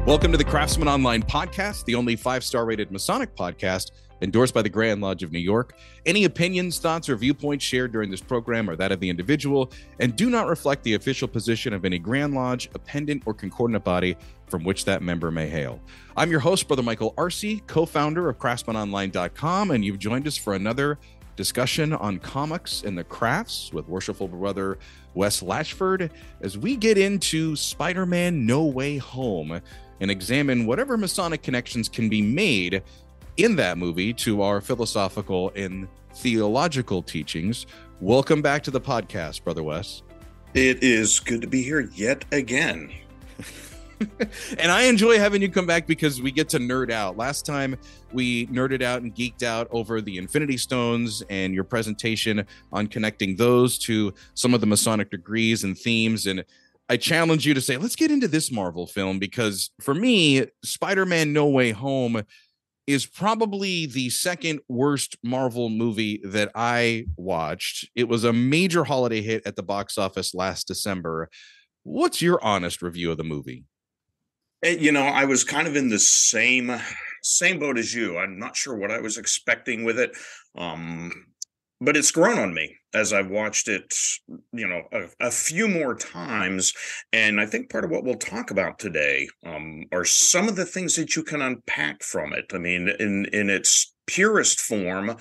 Welcome to the Craftsman Online podcast, the only 5-star rated Masonic podcast endorsed by the Grand Lodge of New York. Any opinions, thoughts, or viewpoints shared during this program are that of the individual and do not reflect the official position of any Grand Lodge, appendant, or concordant body from which that member may hail. I'm your host, Brother Michael Arce, co-founder of CraftsmanOnline.com, and you've joined us for another discussion on comics and the crafts with worshipful brother Wes Latchford as we get into Spider-Man No Way Home and examine whatever Masonic connections can be made in that movie to our philosophical and theological teachings. Welcome back to the podcast, Brother Wes. It is good to be here yet again. And I enjoy having you come back because we get to nerd out. Last time we nerded out and geeked out over the Infinity Stones and your presentation on connecting those to some of the Masonic degrees and themes. And I challenge you to say, let's get into this Marvel film, because for me, Spider-Man No Way Home is probably the second worst Marvel movie that I watched. It was a major holiday hit at the box office last December. What's your honest review of the movie? You know, I was kind of in the same boat as you. I'm not sure what I was expecting with it. But it's grown on me as I've watched it, you know, a few more times. And I think part of what we'll talk about today are some of the things that you can unpack from it. I mean, in its purest form,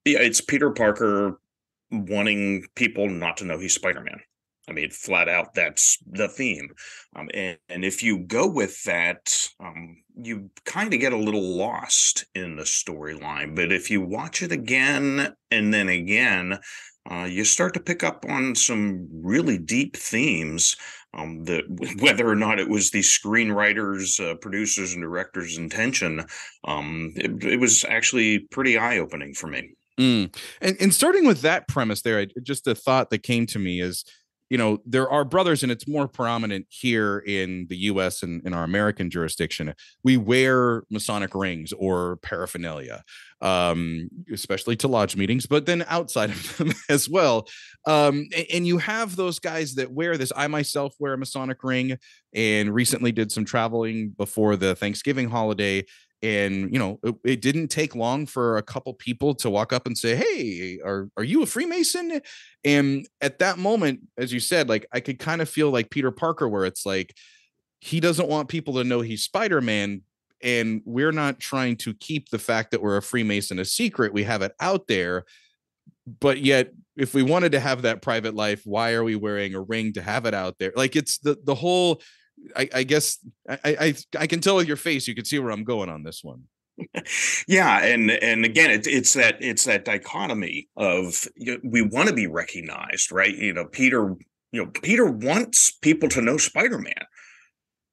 it's Peter Parker wanting people not to know he's Spider-Man. I mean, flat out, that's the theme. And if you go with that, you kind of get a little lost in the storyline. But if you watch it again and then again, you start to pick up on some really deep themes that whether or not it was the screenwriters, producers, and directors' intention, it was actually pretty eye-opening for me. And starting with that premise there, just a thought that came to me is, you know, there are brothers, and it's more prominent here in the U.S. and in our American jurisdiction. We wear Masonic rings or paraphernalia, especially to lodge meetings, but then outside of them as well. And you have those guys that wear this. I myself wear a Masonic ring and recently did some traveling before the Thanksgiving holiday. And, you know, it didn't take long for a couple people to walk up and say, hey, are you a Freemason? And at that moment, as you said, like, I could kind of feel like Peter Parker, where it's like, he doesn't want people to know he's Spider-Man. And we're not trying to keep the fact that we're a Freemason a secret. We have it out there. But yet, if we wanted to have that private life, why are we wearing a ring to have it out there? Like, it's the whole... I guess I can tell with your face, you can see where I'm going on this one. Yeah, and again, it's that dichotomy of, you know, we want to be recognized, right? Peter wants people to know Spider-Man,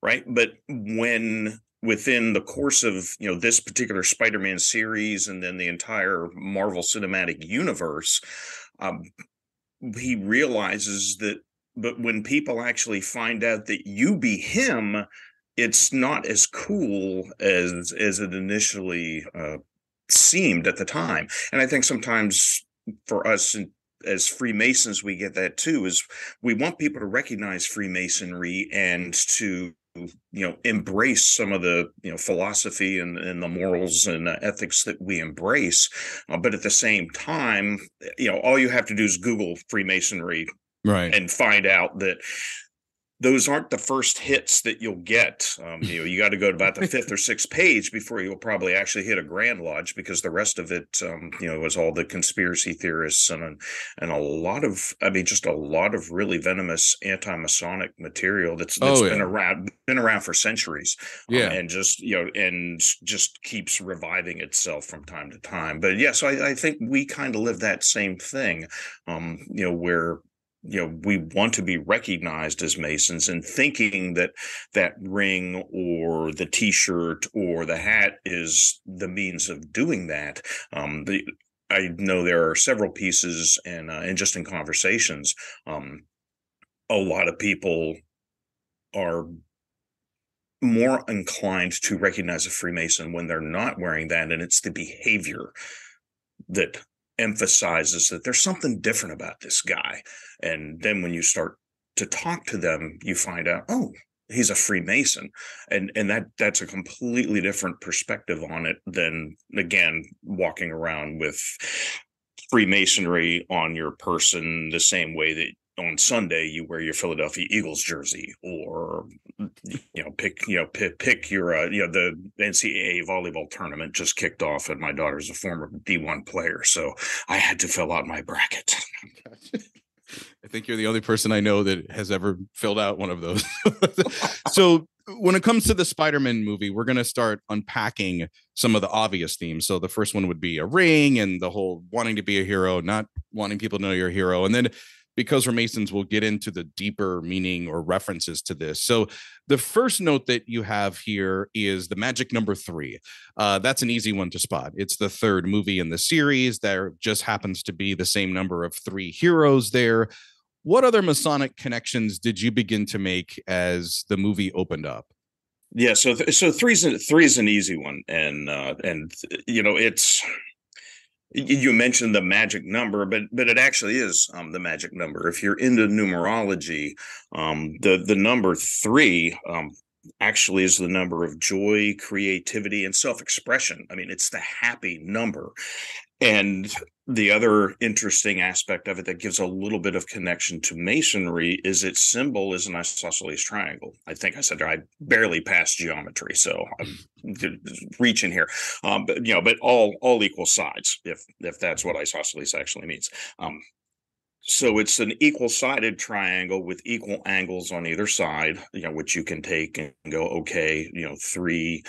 right? But when within the course of, you know, this particular Spider-Man series and then the entire Marvel Cinematic Universe, he realizes that. But when people actually find out that you be him, it's not as cool as it initially seemed at the time. And I think sometimes for us as Freemasons, we get that too, is we want people to recognize Freemasonry and to, you know, embrace some of the, you know, philosophy and the morals and ethics that we embrace. But at the same time, you know, all you have to do is Google Freemasonry. Right. And find out that those aren't the first hits that you'll get. You know, you got to go to about the 5th or 6th page before you'll probably actually hit a Grand Lodge, because the rest of it, you know, was all the conspiracy theorists and a lot of, I mean, just a lot of really venomous anti-Masonic material that's been around for centuries. Yeah. And just, you know, and just keeps reviving itself from time to time. But yeah, so I think we kind of live that same thing, you know, where, you know, we want to be recognized as Masons, and thinking that that ring or the T-shirt or the hat is the means of doing that. I know there are several pieces, and just in conversations, a lot of people are more inclined to recognize a Freemason when they're not wearing that, and it's the behavior that emphasizes that there's something different about this guy. And then when you start to talk to them, you find out, oh, he's a Freemason, and that's a completely different perspective on it than, again, walking around with Freemasonry on your person the same way that on Sunday you wear your Philadelphia Eagles jersey, or pick your the NCAA volleyball tournament just kicked off, and my daughter's a former D1 player, so I had to fill out my bracket. I think you're the only person I know that has ever filled out one of those. So when it comes to the Spider-Man movie, we're going to start unpacking some of the obvious themes. So the first one would be a ring and the whole wanting to be a hero, not wanting people to know you're a hero. And then because we're Masons, we'll get into the deeper meaning or references to this. So the first note that you have here is the magic number 3. That's an easy one to spot. It's the third movie in the series. There just happens to be the same number of 3 heroes there. What other Masonic connections did you begin to make as the movie opened up? Yeah, so three's an easy one, and it's, you mentioned the magic number, but it actually is the magic number. If you're into numerology, the number 3 actually is the number of joy, creativity, and self-expression. I mean, it's the happy number. And the other interesting aspect of it that gives a little bit of connection to Masonry is its symbol is an isosceles triangle. I think I said I barely passed geometry, so I'm reaching here. But all equal sides, if that's what isosceles actually means. So it's an equal-sided triangle with equal angles on either side, which you can take and go, okay, 3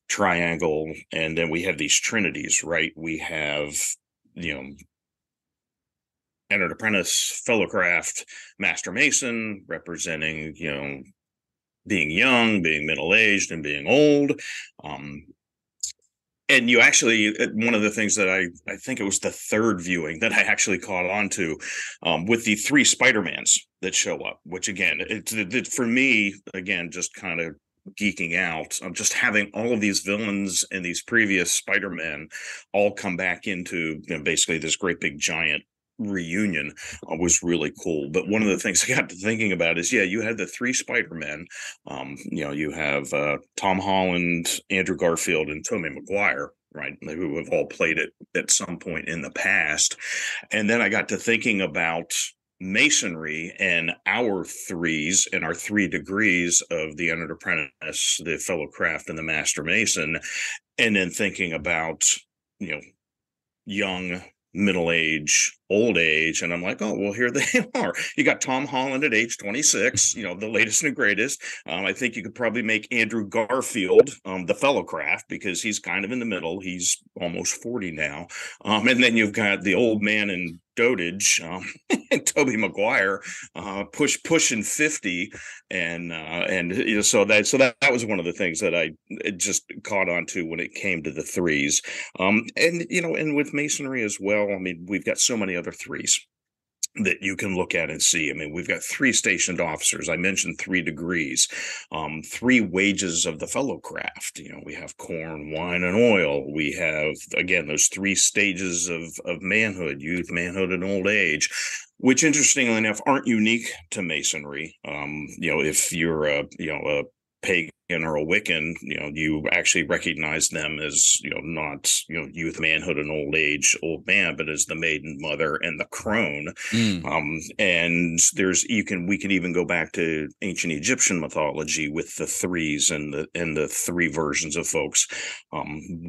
triangle, and then we have these trinities, right? We have, entered apprentice, fellowcraft, master mason, representing, being young, being middle-aged, and being old. And you actually, one of the things that I think it was the third viewing that I actually caught on to, with the 3 Spider-Mans that show up, which again, it for me, again, just kind of geeking out. I'm just having all of these villains and these previous Spider-Men all come back into basically this great big giant reunion was really cool. But one of the things I got to thinking about is, you had the 3 Spider-Men. You have Tom Holland, Andrew Garfield, and Tobey Maguire, right? Who have all played it at some point in the past. And then I got to thinking about Masonry and our 3s and our 3 degrees of the entered apprentice, the fellowcraft, and the master mason, and then thinking about young, middle age, old age, and I'm like, oh well, here they are. You got Tom Holland at age 26, the latest and greatest. I think you could probably make Andrew Garfield the fellowcraft, because he's kind of in the middle. He's almost 40 now, and then you've got the old man in dotage, and Tobey Maguire pushing 50, and so that was one of the things that I just caught on to when it came to the 3s, and with Masonry as well. I mean, we've got so many other 3s that you can look at and see. I mean, we've got 3 stationed officers. I mentioned 3 degrees, 3 wages of the fellowcraft. We have corn, wine, and oil. We have, again, those 3 stages of manhood: youth, manhood, and old age, which, interestingly enough, aren't unique to Masonry. If you're a pagan or a Wiccan, you actually recognize them as, not, youth, manhood, and old age, old man, but as the maiden, mother, and the crone. And we can even go back to ancient Egyptian mythology with the 3s and the 3 versions of folks,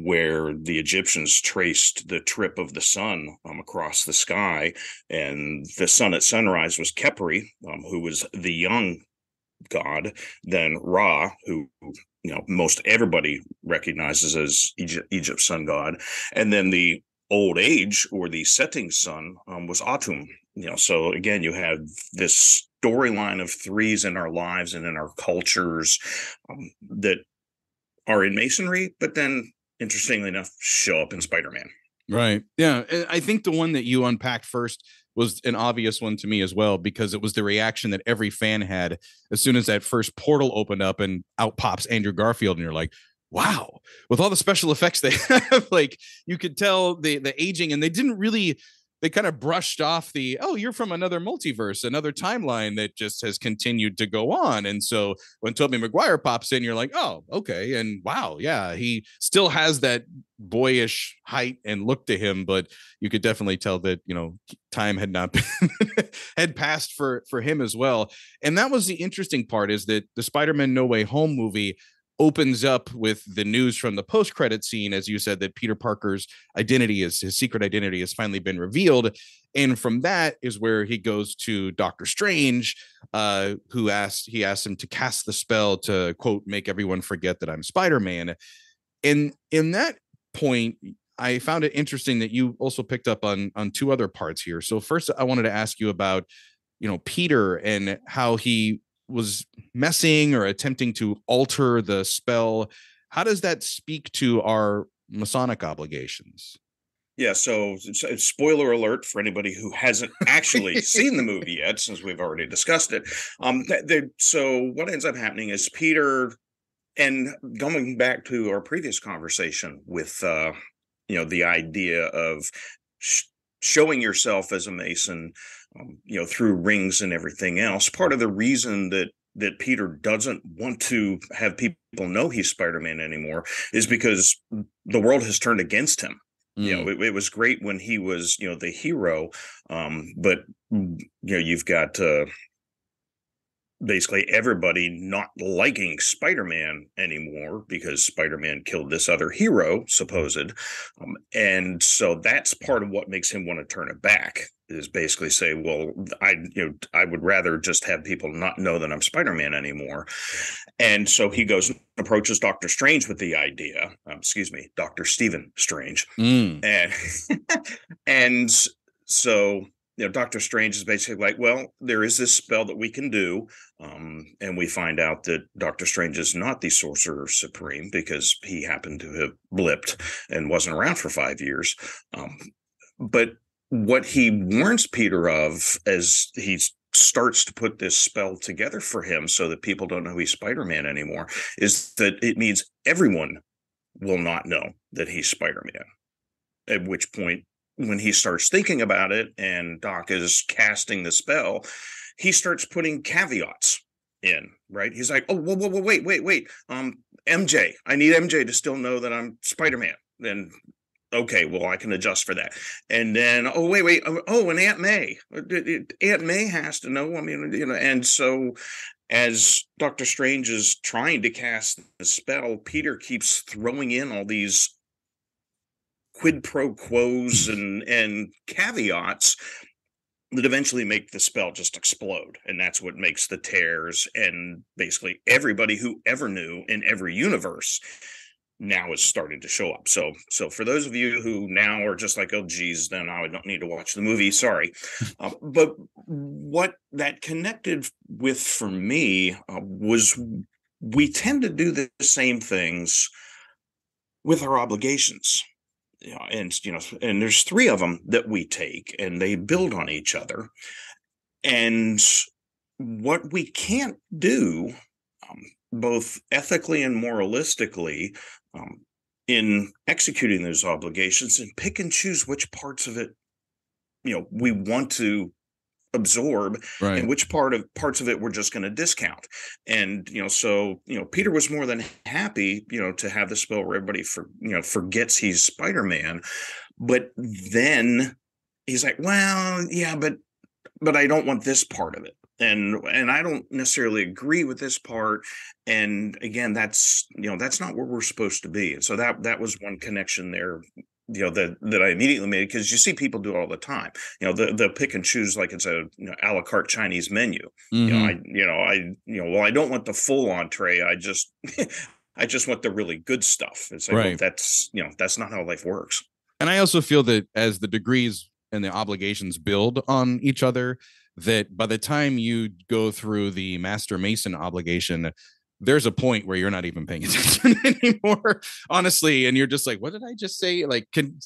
where the Egyptians traced the trip of the sun across the sky, and the sun at sunrise was Khepri, who was the young god, then Ra, who most everybody recognizes as Egypt's sun god, and then the old age, or the setting sun, was Atum. So again, you have this storyline of 3s in our lives and in our cultures that are in Masonry, but then, interestingly enough, show up in Spider-Man. Right. Yeah. I think the one that you unpacked first was an obvious one to me as well, because it was the reaction that every fan had as soon as that first portal opened up and out pops Andrew Garfield. And you're like, wow, with all the special effects they have, like, you could tell the aging, and they didn't really they kind of brushed off the, oh, you're from another multiverse, another timeline that just has continued to go on. And so when Tobey Maguire pops in, you're like, oh, okay. And wow, yeah, he still has that boyish height and look to him, but you could definitely tell that, you know, time had not been had passed for him as well. And that was the interesting part, is that the Spider-Man No Way Home movie opens up with the news from the post-credit scene, as you said, that Peter Parker's identity, is his secret identity, has finally been revealed. And from that is where he goes to Doctor Strange, who asks him to cast the spell to, quote, make everyone forget that I'm Spider-Man. And in that point, I found it interesting that you also picked up on two other parts here. So first, I wanted to ask you about, you know, Peter and how he was messing or attempting to alter the spell. How does that speak to our Masonic obligations? Yeah, so spoiler alert for anybody who hasn't actually seen the movie yet, since we've already discussed it. So what ends up happening is Peter, and going back to our previous conversation with, the idea of showing yourself as a Mason, through rings and everything else. Part of the reason that Peter doesn't want to have people know he's Spider-Man anymore is because the world has turned against him. It was great when he was, the hero, but you've got basically everybody not liking Spider-Man anymore because Spider-Man killed this other hero, supposed. And so that's part of what makes him want to turn it back, is basically say, well, I would rather just have people not know that I'm Spider-Man anymore. And so he goes and approaches Doctor Strange with the idea, Dr. Stephen Strange. And, and so, Doctor Strange is basically like, well, there is this spell that we can do. And we find out that Doctor Strange is not the Sorcerer Supreme because he happened to have blipped and wasn't around for 5 years. But what he warns Peter of as he starts to put this spell together for him so that people don't know he's Spider-Man anymore is that it means everyone will not know that he's Spider-Man. At which point, when he starts thinking about it and Doc is casting the spell, he starts putting caveats in, right? He's like, oh, whoa, wait. MJ, I need MJ to still know that I'm Spider-Man. Then, okay, well, I can adjust for that. And then, and Aunt May. Aunt May has to know. And so as Doctor Strange is trying to cast the spell, Peter keeps throwing in all these quid pro quos and caveats that eventually make the spell just explode. And that's what makes the tears, and basically everybody who ever knew in every universe now is starting to show up. So for those of you who now are just like, oh geez, then I don't need to watch the movie, sorry. But what that connected with for me was we tend to do the same things with our obligations. And there's 3 of them that we take, and they build on each other. And what we can't do, both ethically and moralistically, in executing those obligations, and pick and choose which parts of it, we want to absorb, right, and which parts of it we're just going to discount. And so Peter was more than happy to have the spell where everybody forgets he's Spider-Man, but then he's like, well, yeah, but I don't want this part of it, and I don't necessarily agree with this part. And again, that's not where we're supposed to be. And so that was one connection there that I immediately made, because you see people do it all the time. They'll pick and choose like it's a a la carte Chinese menu. Mm-hmm. I don't want the full entree. I just want the really good stuff. It's like, right. Well, that's not how life works. And I also feel that as the degrees and the obligations build on each other, that by the time you go through the Master Mason obligation, there's a point where you're not even paying attention anymore, honestly. And you're just like, what did I just say? Like, can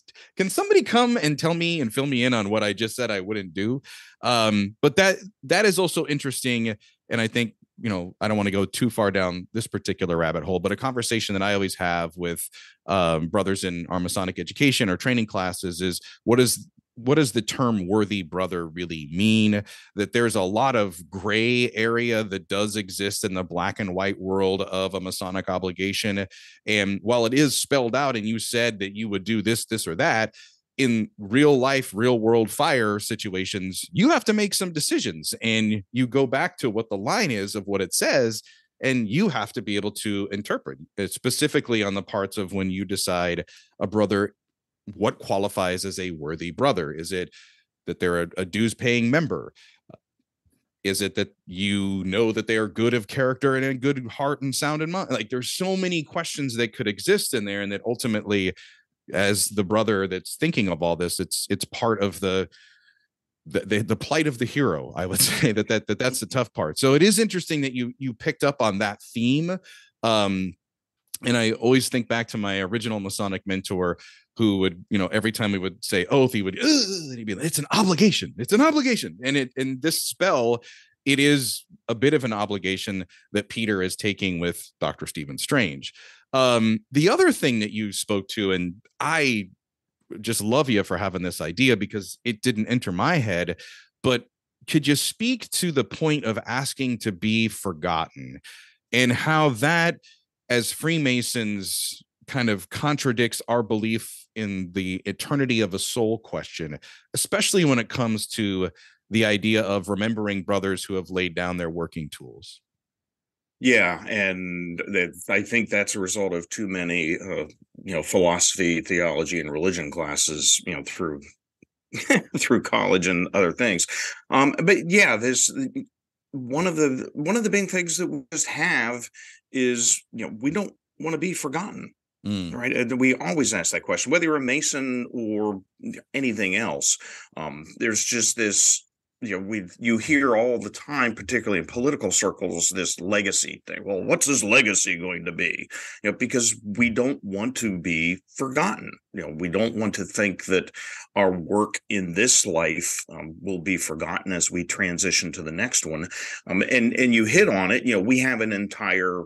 somebody come and tell me and fill me in on what I just said I wouldn't do? But that is also interesting. And I think, I don't want to go too far down this particular rabbit hole, but a conversation that I always have with brothers in our Masonic education or training classes is, what is what does the term worthy brother really mean? That there's a lot of gray area that does exist in the black and white world of a Masonic obligation. And while it is spelled out and you said that you would do this, this, or that, in real life, real world fire situations, you have to make some decisions, and you go back to what the line is of what it says, and you have to be able to interpret it, specifically on the parts of when you decide a brother, what qualifies as a worthy brother. Is it that they're a dues paying member? Is it that you know that they are good of character and in good heart and sound in mind? Like, there's so many questions that could exist in there, and that ultimately, as the brother that's thinking of all this, it's part of the plight of the hero. I would say that's the tough part. So it is interesting that you picked up on that theme. And I always think back to my original Masonic mentor, who would, every time we would say oath, he'd be like, it's an obligation. It's an obligation. And in this spell, it is a bit of an obligation that Peter is taking with Dr. Stephen Strange. The other thing that you spoke to, and I just love you for having this idea because it didn't enter my head, but could you speak to the point of asking to be forgotten, and how that, as Freemasons, kind of contradicts our belief in the eternity of a soul question, especially when it comes to the idea of remembering brothers who have laid down their working tools? Yeah, and I think that's a result of too many, philosophy, theology, and religion classes, through through college and other things. But yeah, there's one of the big things that we just have is, we don't want to be forgotten. Right. And we always ask that question, whether you're a Mason or anything else. There's just this, you hear all the time, particularly in political circles, this legacy thing. Well, what's this legacy going to be? Because we don't want to be forgotten. We don't want to think that our work in this life will be forgotten as we transition to the next one. And you hit on it. We have an entire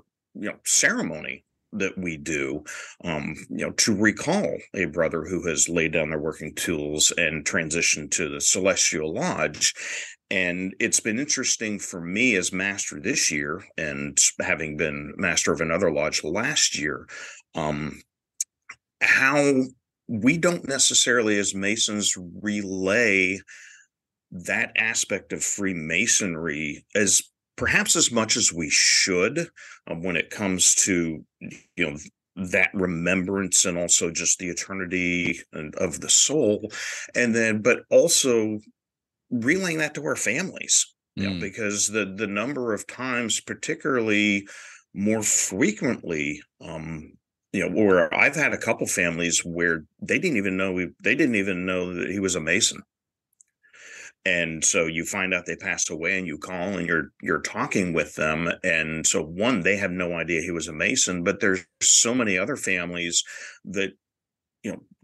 ceremony that we do, to recall a brother who has laid down their working tools and transitioned to the Celestial Lodge. And it's been interesting for me as master this year, and having been master of another lodge last year, how we don't necessarily as Masons relay that aspect of Freemasonry as perhaps as much as we should, when it comes to that remembrance, and also just the eternity of the soul, and then but also relaying that to our families, because the number of times, particularly more frequently, where I've had a couple families where they didn't even know that he was a Mason. And so you find out they passed away, and you call and you're talking with them. And so one, they have no idea he was a Mason, but there's so many other families that,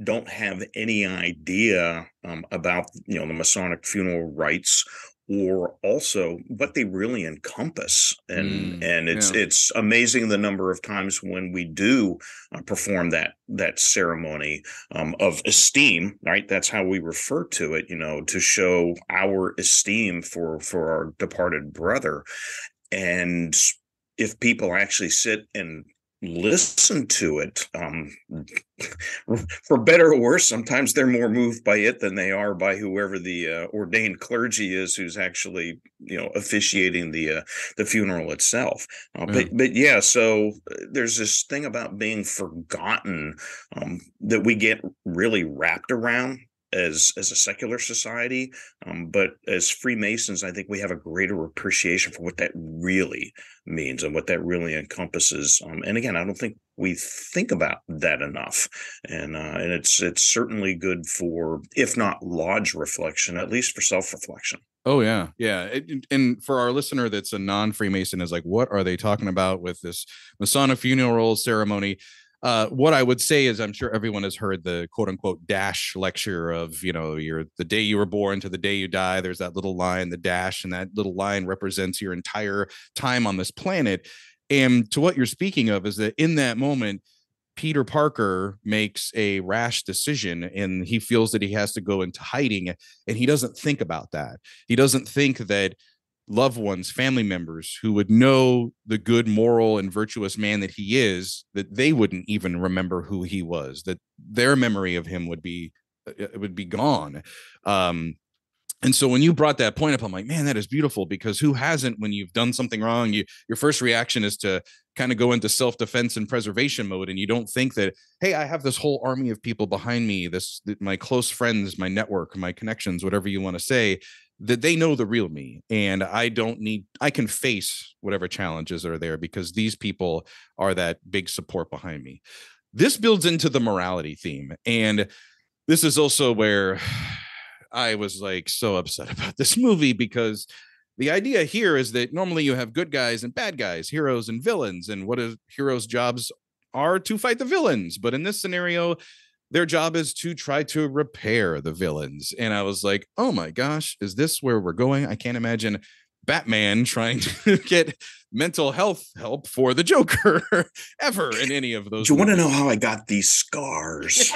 don't have any idea about, the Masonic funeral rites, or also what they really encompass. And it's amazing the number of times when we do perform that ceremony of esteem, right? That's how we refer to it, to show our esteem for our departed brother. And if people actually sit and listen to it, for better or worse, sometimes they're more moved by it than they are by whoever the ordained clergy is who's actually officiating the funeral itself. But yeah, so there's this thing about being forgotten that we get really wrapped around as a secular society, but as Freemasons, I think we have a greater appreciation for what that really means and what that really encompasses. And again, I don't think we think about that enough. And it's certainly good for, if not lodge reflection, at least for self-reflection. Oh yeah. And for our listener that's a non-Freemason is like, what are they talking about with this Masonic funeral ceremony? What I would say is, I'm sure everyone has heard the quote unquote dash lecture of, you're the day you were born to the day you die. There's that little line, the dash, and that little line represents your entire time on this planet. And to what you're speaking of is that in that moment, Peter Parker makes a rash decision and he feels that he has to go into hiding, and he doesn't think about that. He doesn't think that loved ones, family members who would know the good, moral, and virtuous man that he is, that they wouldn't even remember who he was, that their memory of him would be gone. And so when you brought that point up, I'm like, man, that is beautiful, because who hasn't, when you've done something wrong, your first reaction is to kind of go into self-defense and preservation mode. And you don't think that, hey, I have this whole army of people behind me, my close friends, my network, my connections, whatever you want to say, that they know the real me. And I can face whatever challenges are there because these people are that big support behind me. This builds into the morality theme. And this is also where I was like so upset about this movie, because the idea here is that normally you have good guys and bad guys, heroes and villains, and what a hero's jobs are to fight the villains. But in this scenario, their job is to try to repair the villains. And I was like, oh my gosh, is this where we're going? I can't imagine Batman trying to get mental health help for the Joker ever in any of those. Do you want to know how I got these scars?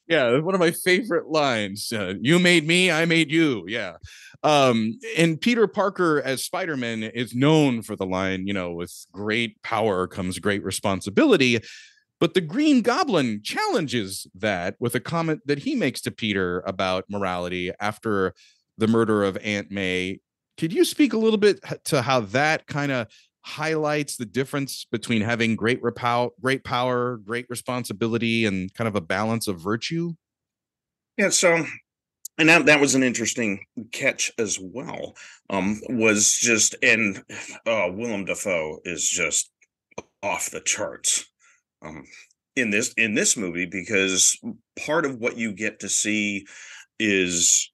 Yeah, one of my favorite lines. You made me, I made you. Yeah. And Peter Parker as Spider-Man is known for the line, with great power comes great responsibility. But the Green Goblin challenges that with a comment that he makes to Peter about morality after the murder of Aunt May. Could you speak a little bit to how that kind of highlights the difference between having great power, great responsibility, and kind of a balance of virtue? Yeah, so, and that was an interesting catch as well. Was just, and Willem Dafoe is just off the charts in this movie, because part of what you get to see is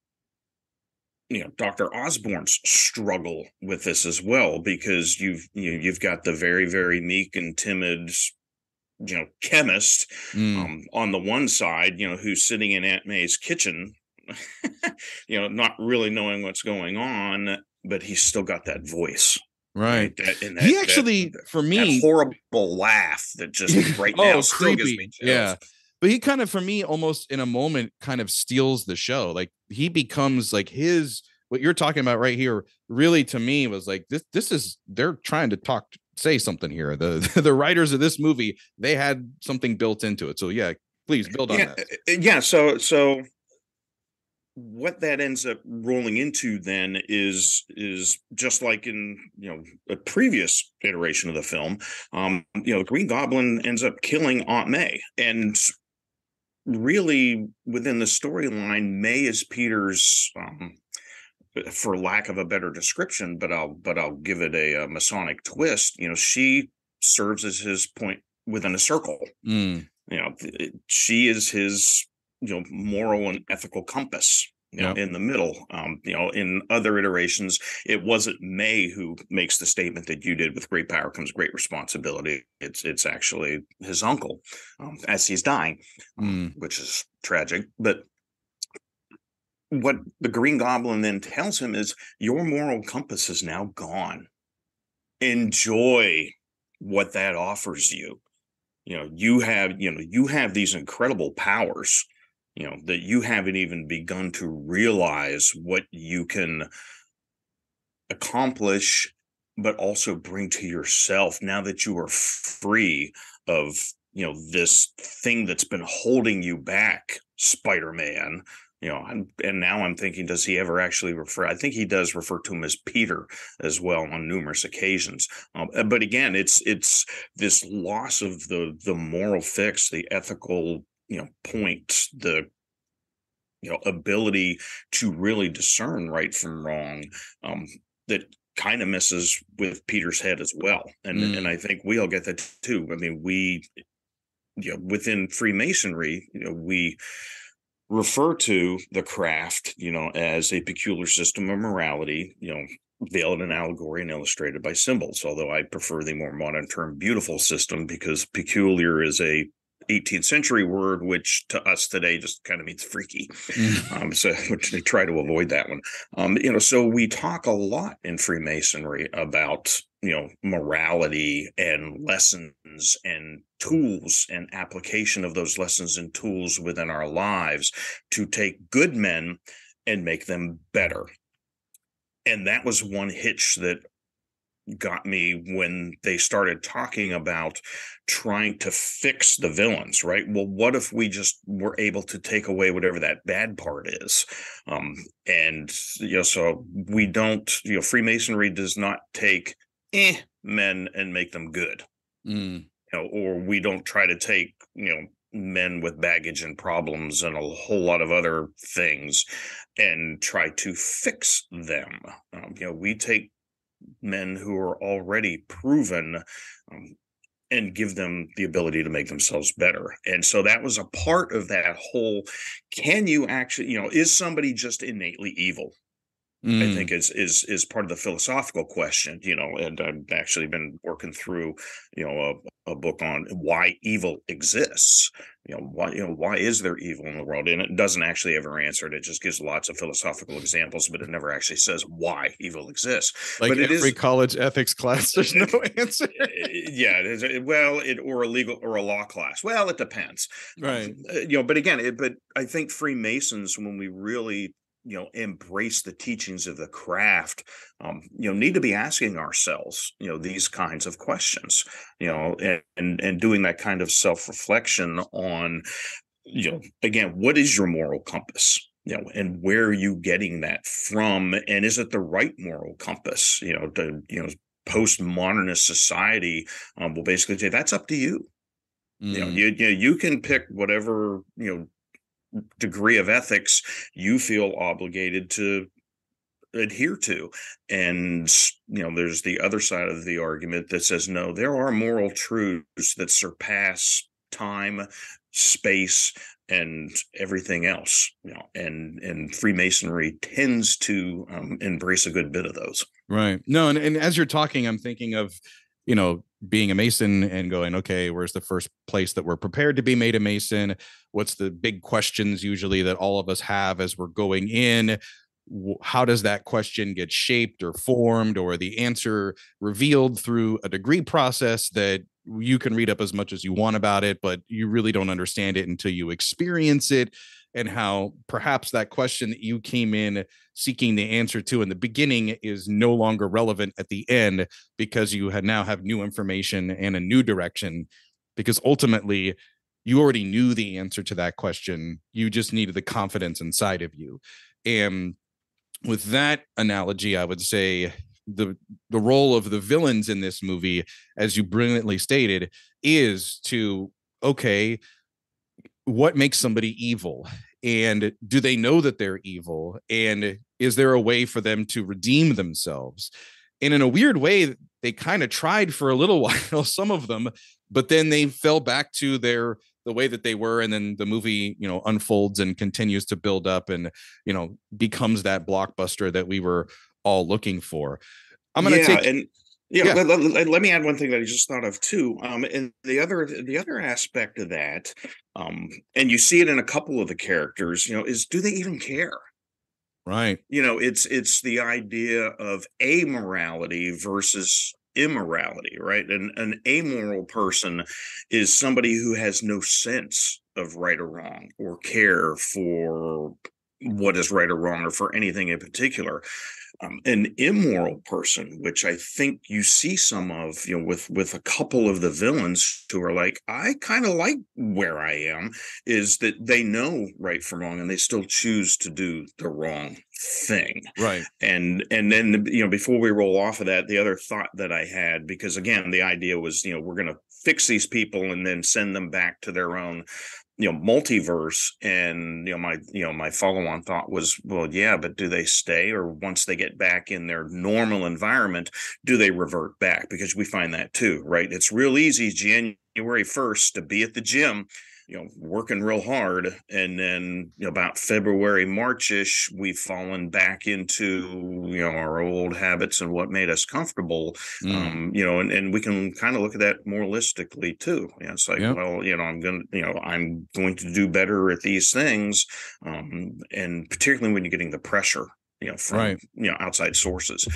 Dr. Osborn's struggle with this as well, because you've got the very, very meek and timid chemist on the one side, who's sitting in Aunt May's kitchen, not really knowing what's going on, but he's still got that voice. Right. He actually, for me, that horrible laugh that just right now still gives me chills. Yeah. But he kind of, for me, almost in a moment, kind of steals the show. Like he becomes like what you're talking about right here, really to me was like, this is, they're trying to say something here. The writers of this movie, they had something built into it. So yeah, please build on that. Yeah. So what that ends up rolling into then is just like in a previous iteration of the film, the Green Goblin ends up killing Aunt May, and really within the storyline, May is Peter's, for lack of a better description, but I'll give it a Masonic twist. She serves as his point within a circle. She is his moral and ethical compass. In the middle. In other iterations, it wasn't May who makes the statement that you did, with great power comes great responsibility. It's actually his uncle as he's dying, which is tragic. But what the Green Goblin then tells him is, your moral compass is now gone. Enjoy what that offers you. You have these incredible powers, that you haven't even begun to realize what you can accomplish, but also bring to yourself now that you are free of, this thing that's been holding you back, Spider-Man. And now I'm thinking, does he ever actually refer? I think he does refer to him as Peter as well on numerous occasions. But again, it's this loss of the moral fix, the ethical point, the ability to really discern right from wrong, that kind of messes with Peter's head as well. And I think we all get that too. I mean, we within Freemasonry, we refer to the craft as a peculiar system of morality, veiled in allegory and illustrated by symbols, although I prefer the more modern term beautiful system, because peculiar is a 18th century word, which to us today just kind of means freaky. So which they try to avoid that one. So we talk a lot in Freemasonry about morality and lessons and tools and application of those lessons and tools within our lives to take good men and make them better. And that was one hitch that got me when they started talking about trying to fix the villains, right? Well, what if we just were able to take away whatever that bad part is? And, so we don't, Freemasonry does not take men and make them good. Or we don't try to take, men with baggage and problems and a whole lot of other things and try to fix them. We take men who are already proven and give them the ability to make themselves better. And so that was a part of that whole, can you actually, is somebody just innately evil? I think is part of the philosophical question, and I've actually been working through, a book on why evil exists. Why is there evil in the world? And it doesn't actually ever answer it. It just gives lots of philosophical examples, but it never actually says why evil exists. Like but it every is college ethics class, there's no answer. Yeah, or a legal or a law class. Well, it depends, right? But again, but I think Freemasons, when we really embrace the teachings of the craft, need to be asking ourselves, these kinds of questions, and doing that kind of self-reflection on, again, what is your moral compass? And where are you getting that from? And is it the right moral compass? Postmodernist society will basically say that's up to you. You can pick whatever, degree of ethics you feel obligated to adhere to. And there's the other side of the argument that says no, there are moral truths that surpass time, space, and everything else, and Freemasonry tends to embrace a good bit of those. Right. No, and as you're talking, I'm thinking of being a Mason and going, okay, where's the first place that we're prepared to be made a Mason? What's the big questions usually that all of us have as we're going in? How does that question get shaped or formed, or the answer revealed through a degree process that you can read up as much as you want about it, but you really don't understand it until you experience it? And how perhaps that question that you came in seeking the answer to in the beginning is no longer relevant at the end, because you now have new information and a new direction, because ultimately you already knew the answer to that question. You just needed the confidence inside of you. And with that analogy, I would say the role of the villains in this movie, as you brilliantly stated, is to, okay, what makes somebody evil, and do they know that they're evil, and is there a way for them to redeem themselves? And in a weird way, they kind of tried for a little while, some of them, but then they fell back to the way that they were, and then the movie unfolds and continues to build up and becomes that blockbuster that we were all looking for. I'm going to take let me add one thing that I just thought of too. And the other aspect of that, and you see it in a couple of the characters, is, do they even care? Right. It's the idea of amorality versus immorality, right? And an amoral person is somebody who has no sense of right or wrong, or care for what is right or wrong, or for anything in particular. An immoral person, which I think you see some of, with a couple of the villains who are like, I kind of like where I am, is that they know right from wrong and they still choose to do the wrong thing. Right. And then, before we roll off of that, the other thought that I had, because again, the idea was, we're going to fix these people and then send them back to their own multiverse. And my follow-on thought was, well, yeah, but do they stay, or once they get back in their normal environment, do they revert back? Because we find that too, right? It's real easy January 1st to be at the gym, working real hard, and then about February, March-ish, we've fallen back into our old habits and what made us comfortable. And we can kind of look at that moralistically too. It's like, well, I'm going to do better at these things, and particularly when you're getting the pressure from Right. outside sources.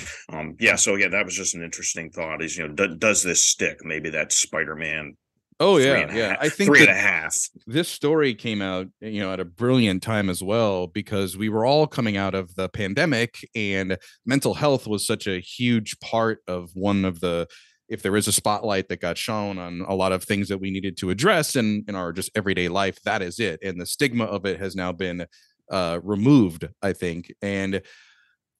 Yeah, so again, that was just an interesting thought. Is does this stick? Maybe that's Spider-Man Oh three yeah, and a yeah. half, I think three and that a half. this story came out, at a brilliant time as well, because we were all coming out of the pandemic, and mental health was such a huge part of one of the, if there is a spotlight that got shown on a lot of things that we needed to address in our just everyday life, that is it. And the stigma of it has now been removed, I think. And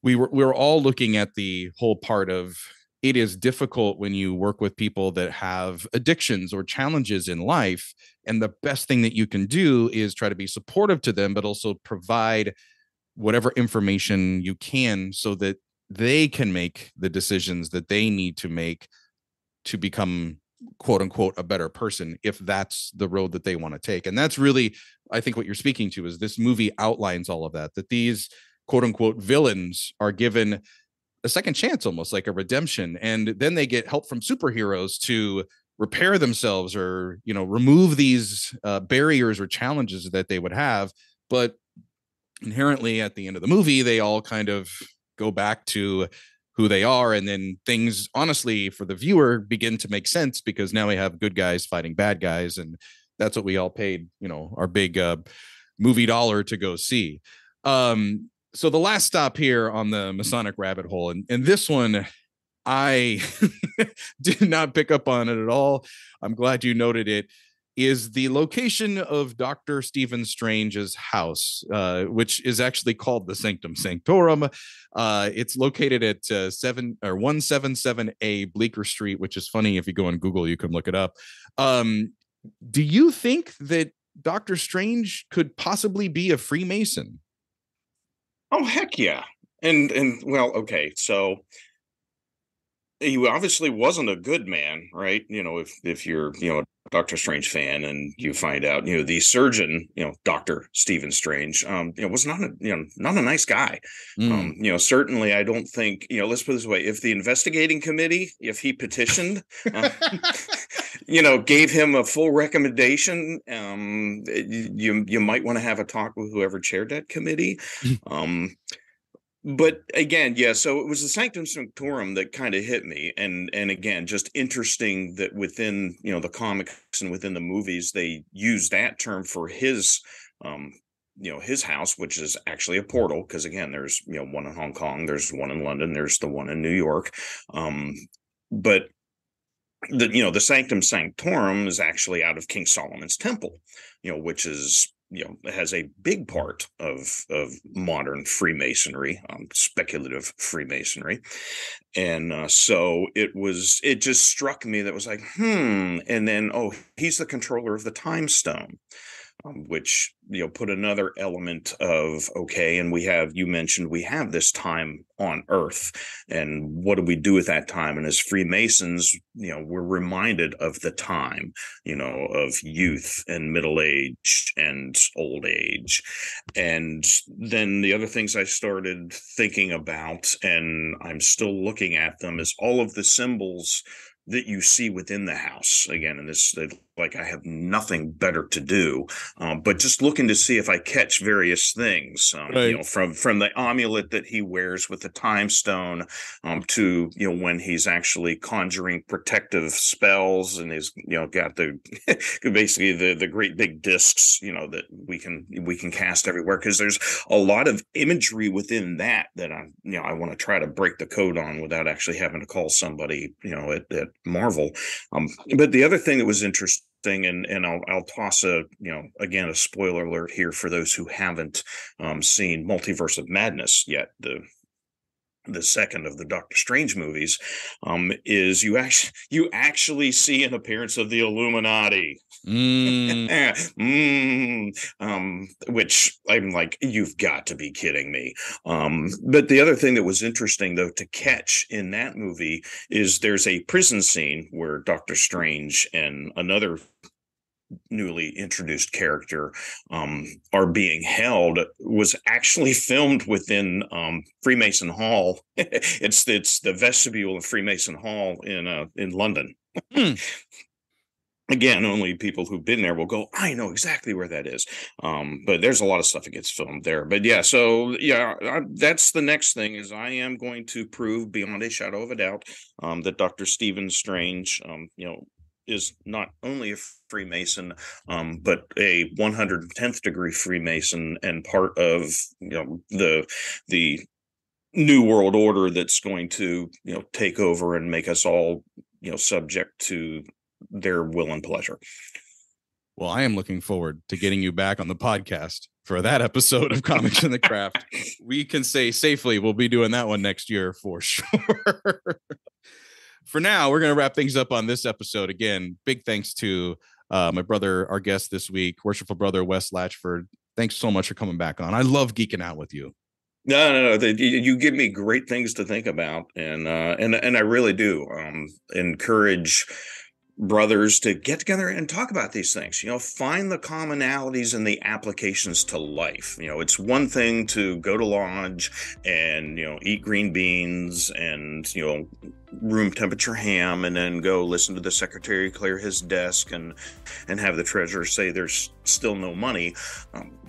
we were all looking at the whole part of, it is difficult when you work with people that have addictions or challenges in life, and the best thing that you can do is try to be supportive to them, but also provide whatever information you can so that they can make the decisions that they need to make to become, quote unquote, a better person, if that's the road that they want to take. And that's really, I think, what you're speaking to, is this movie outlines all of that these quote unquote villains are given a second chance, almost like a redemption, and then they get help from superheroes to repair themselves, or remove these barriers or challenges that they would have. But inherently, at the end of the movie, they all kind of go back to who they are, and then things, honestly, for the viewer, begin to make sense, because now we have good guys fighting bad guys, and that's what we all paid our big movie dollar to go see. So the last stop here on the Masonic rabbit hole, and this one I did not pick up on it at all. I'm glad you noted it. Is the location of Dr. Stephen Strange's house, which is actually called the Sanctum Sanctorum. It's located at 177A Bleecker Street, which is funny. If you go on Google, you can look it up. Do you think that Dr. Strange could possibly be a Freemason? Oh, heck yeah. And well, okay, so he obviously wasn't a good man, right? If you're, a Doctor Strange fan, and you find out, the surgeon, Dr. Stephen Strange, was not not a nice guy. Mm. Certainly, I don't think, let's put it this way: if the investigating committee, if he petitioned, gave him a full recommendation, you might want to have a talk with whoever chaired that committee. But again, yeah, so it was the Sanctum Sanctorum that kind of hit me. And again, just interesting that within, the comics and within the movies, they use that term for his his house, which is actually a portal, because again, there's one in Hong Kong, there's one in London, there's the one in New York. But the Sanctum Sanctorum is actually out of King Solomon's temple, which is, has a big part of modern Freemasonry, speculative Freemasonry. And so it just struck me that was like, and then, oh, he's the controller of the time stone. Which put another element of, okay, and you mentioned we have this time on Earth, and what do we do with that time? And as Freemasons, we're reminded of the time, of youth and middle age and old age. And then the other things I started thinking about, and I'm still looking at them, is all of the symbols that you see within the house. Again, and this, like, I have nothing better to do, but just looking to see if I catch various things, Right. from the amulet that he wears with the time stone, to when he's actually conjuring protective spells, and he's got the basically the great big discs that we can cast everywhere, because there's a lot of imagery within that I want to try to break the code on without actually having to call somebody at Marvel. But the other thing that was interesting, and I'll toss again a spoiler alert here for those who haven't seen Multiverse of Madness yet, the second of the Doctor Strange movies, is you actually see an appearance of the Illuminati. Which I'm like, you've got to be kidding me. But the other thing that was interesting, though, to catch in that movie is there's a prison scene where Doctor Strange and another newly introduced character are being held, was actually filmed within Freemason Hall. it's the vestibule of Freemason Hall in London. Again, only people who've been there will go, I know exactly where that is. But there's a lot of stuff that gets filmed there. But yeah, so yeah, that's the next thing is I am going to prove beyond a shadow of a doubt that Dr. Stephen Strange, is not only a Freemason, but a 110th degree Freemason and part of, the New World Order that's going to, take over and make us all, subject to their will and pleasure. Well, I am looking forward to getting you back on the podcast for that episode of Comics in the Craft. We can say safely we'll be doing that one next year for sure. For now, we're going to wrap things up on this episode. Again, big thanks to my brother, our guest this week, worshipful brother Wes Latchford. Thanks so much for coming back on. I love geeking out with you. No. You give me great things to think about, and I really do encourage brothers to get together and talk about these things. Find the commonalities and the applications to life. It's one thing to go to lodge and eat green beans and room temperature ham, and then go listen to the secretary clear his desk and have the treasurer say there's still no money.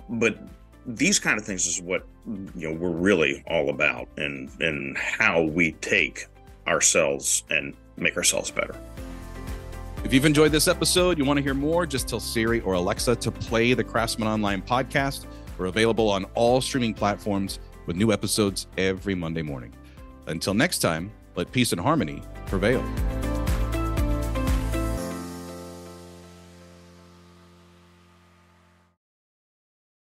But these kind of things is what we're really all about, and how we take ourselves and make ourselves better. If you've enjoyed this episode, you want to hear more, just tell Siri or Alexa to play the Craftsman Online podcast. We're available on all streaming platforms with new episodes every Monday morning. Until next time, let peace and harmony prevail.